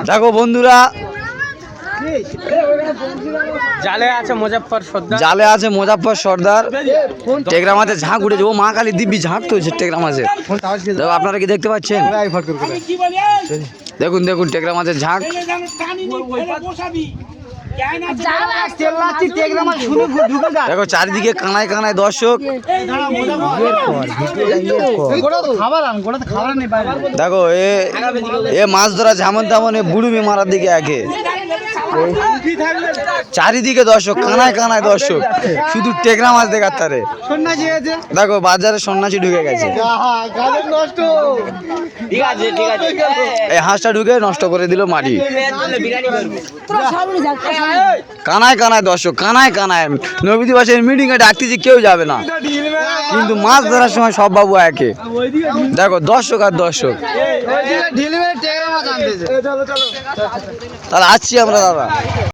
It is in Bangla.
দেখো বন্ধুরা, জালে আছে মুজাফফর সর্দার, জালে আছে মুজাফফর সর্দার। টেকরা মাছের ঝাঁক উঠেছে, ও মা কালী দিব্যি ঝাঁক তো টেকরা মাছের। দেখো আপনারা কি দেখতে পাচ্ছেন? দেখুন দেখুন টেকরা মাছের ঝাঁক। দেখো চারিদিকে কানায় কানায় দর্শক। দেখো এ মাছ ধরা যেমন তেমন বুড়ুমি মারার দিকে একে। চারিদিকে দর্শক, কানায় কানায় দর্শক, শুধু টেকরা মাছ দেখার তারে। দেখো বাজারে সন্ন্যাসী ঢুকে গেছে, এই হাঁসটা ঢুকে নষ্ট করে দিল মাটি। কানায় কানায় দর্শক, কানায় কানায়। নবীদিবাসের মিটিং এ ডাকতেছি, কেউ যাবে না, কিন্তু মাছ ধরার সময় সব বাবু একে। দেখো দর্শক আর দর্শক। তাহলে আসছি আমরা দাদা।